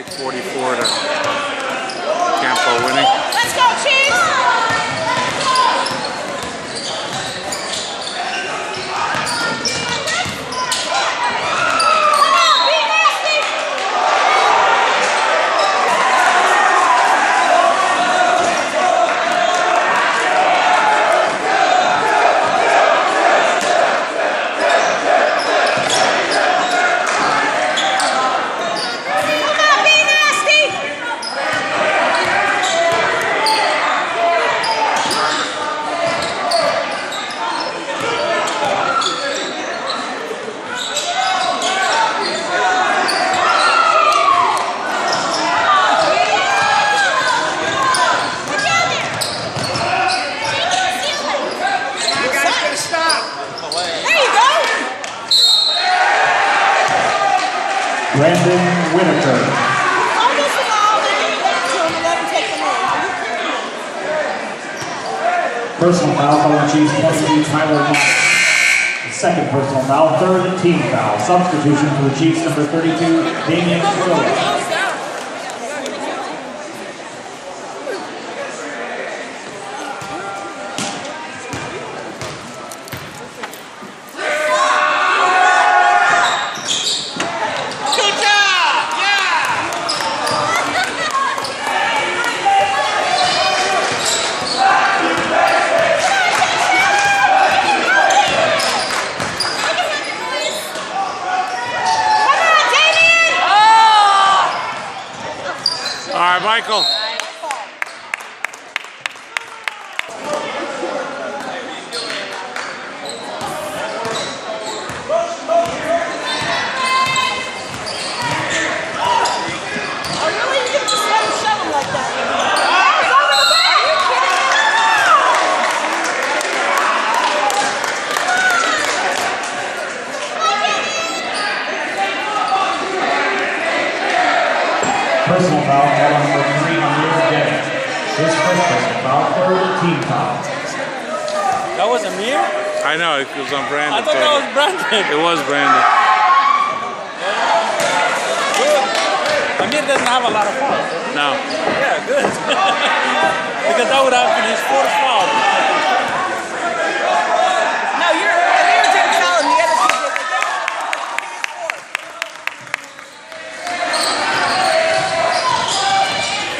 48-44 to Campo winning. Let's go, Chiefs! Brandon Whitaker. Personal foul, calling Chiefs 22, Tyler Moss. The second personal foul, third team foul. Substitution for the Chiefs, number 32, Damian Trillo. All right, Michael. Personal foul, call number 3, Amir Dennis. His first personal foul, third team foul. That was Amir? I know, it was on Brandon. I thought that was Brandon. It was Brandon. Good. Amir doesn't have a lot of fouls. No. Yeah, good. Because that would have been his fourth foul. No, Amir didn't foul him. The other two did.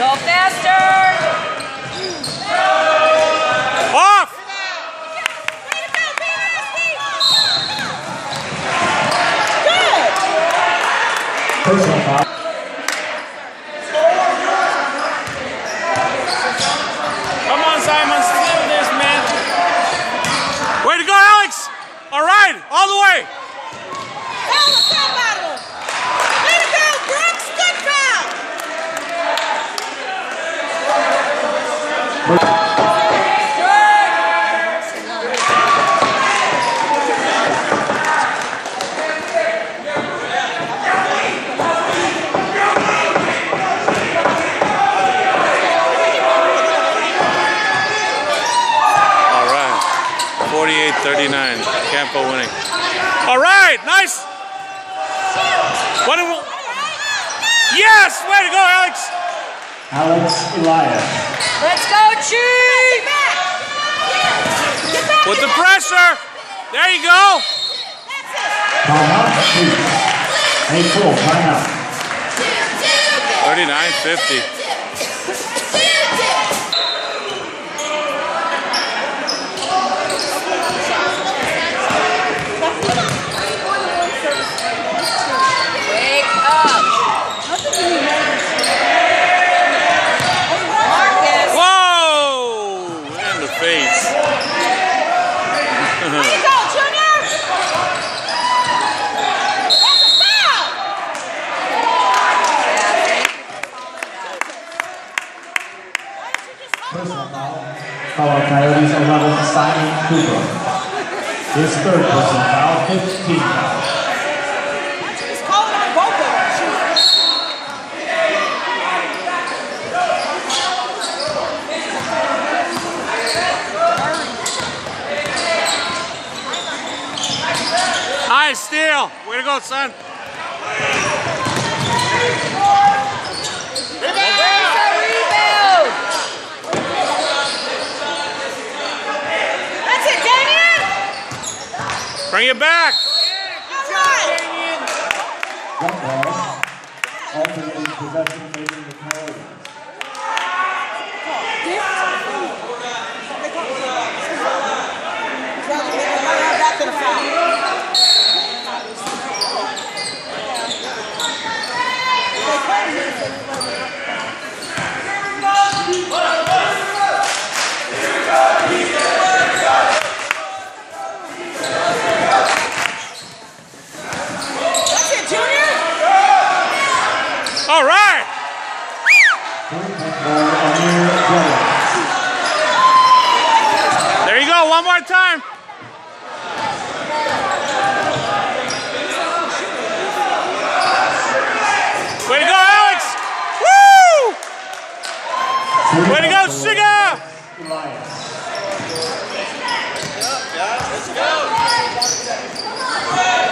Go faster! Off! Good! Personal foul. Come on, Simon, steal this, man. Way to go, Alex! All right, all the way! Foul the crap out of him! Way to go, Brooks! Good foul! All right, 48-39, Campo winning. All right, nice! What do we... Yes! Way to go, Alex! Alex Elias. Let's go, Chief! Get back! With the pressure! There you go! Timeout, Chiefs. A full timeout. 39-50. Wake up! Marcus! Whoa! In the face. There you go, Junior! That's a foul! Personal foul. Colorado Coyotes 11, Simon Cooper. His third personal foul, 15 foul. He's calling on both of them. Nice steal. Way to go, son. Bring it back. Jump ball. Alternating possession favoring the Canadians. Back to the foul. That's it, Junior. All right. There you go. One more time. Way to go, Alex! Woo! Way to go, Siga!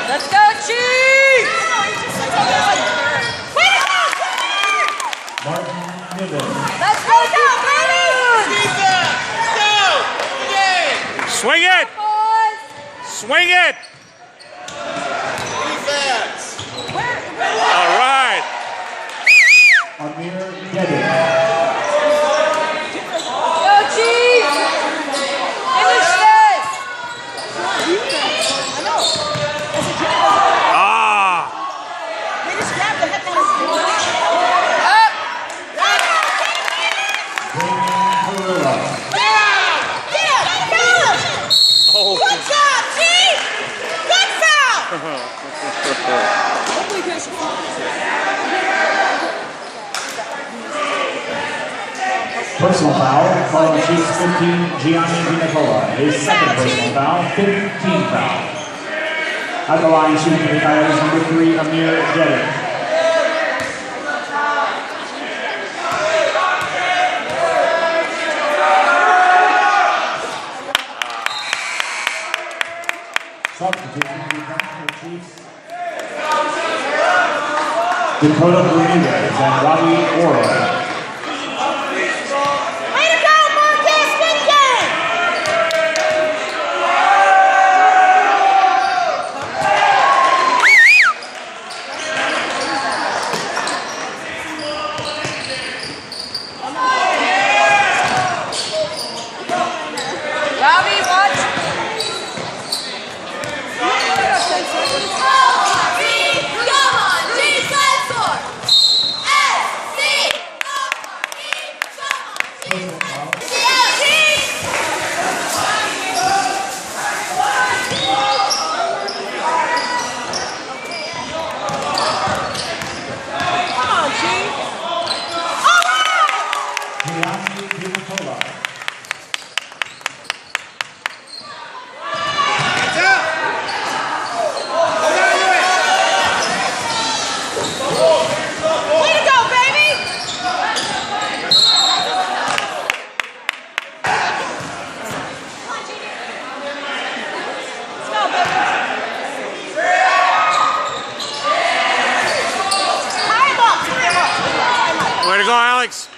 Let's go, Chief! Way to go, Martin Niven. Let's go, baby! Swing it! Swing it! All right. Amir Geddy. Go, Chief! Finish this! I know. Ah. They just grabbed the head up! Oh. Good job, Chief! Good foul! Personal foul, calling Chiefs 15, Gianni Nicola. His second personal foul, 15 foul. At the line, shooting for the Coyotes, number 3, Amir Geddy. Substitution for the Chiefs. Dakota Ramirez and Robbie Oro. Way to go, Alex.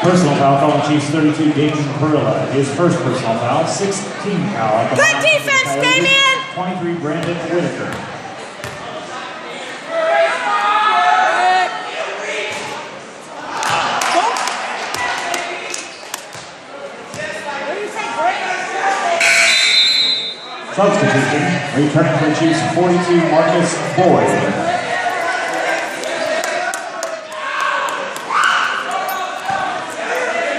Personal foul, calling Chiefs 32, Damien Perla. His first personal foul, 16 foul. Good defense, Damien! 23, Brandon Whitaker. Substitution, returning for the Chiefs 42, Marcus Boyd.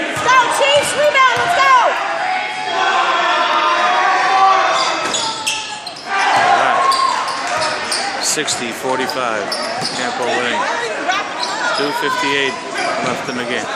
Let's go, Chiefs! Rebound, let's go! 60-45, Campo winning. 2:58 left in the game.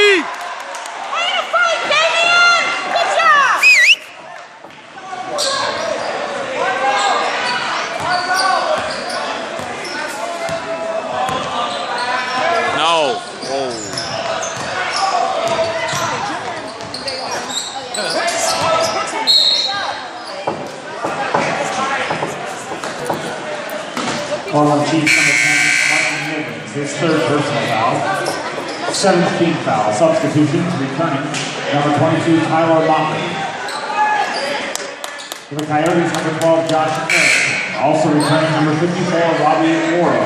Way to fight, Damian! Good job! No. Oh. Call on Chiefs number 10, Martin Nivens, his third personal foul. 17th foul. Substitutions returning number 22, Tyler Motley. For the Coyotes, number 12, Josh Harrison. Also returning number 54, Robbie Morrow.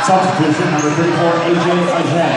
Substitution number 34, AJ Ajay.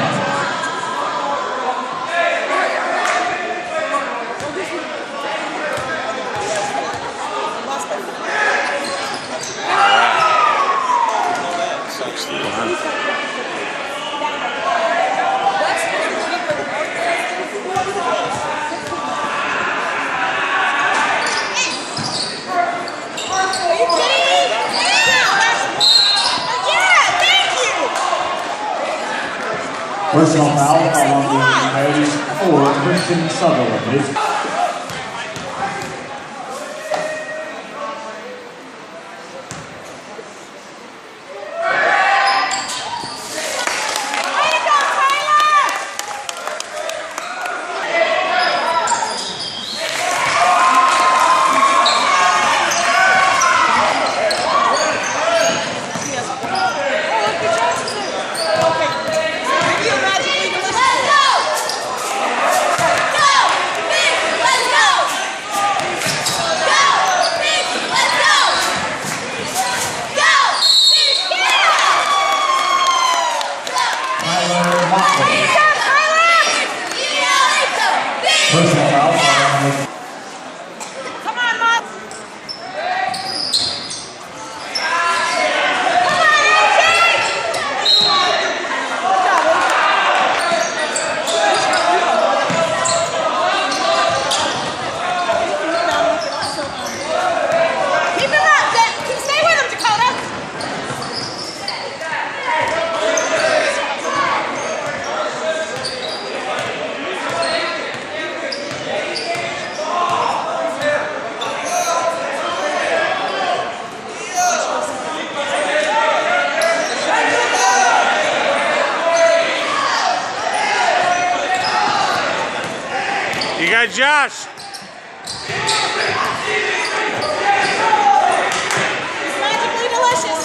Personal foul along the Coyotes forward, Christian Sutherland. Personal foul. Come on, Mom. Keep him up. Stay with him, Dakota. You got Josh. Magically delicious.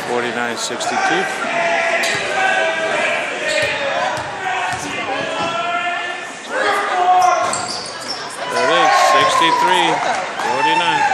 $49.62. There it is, 63, 49.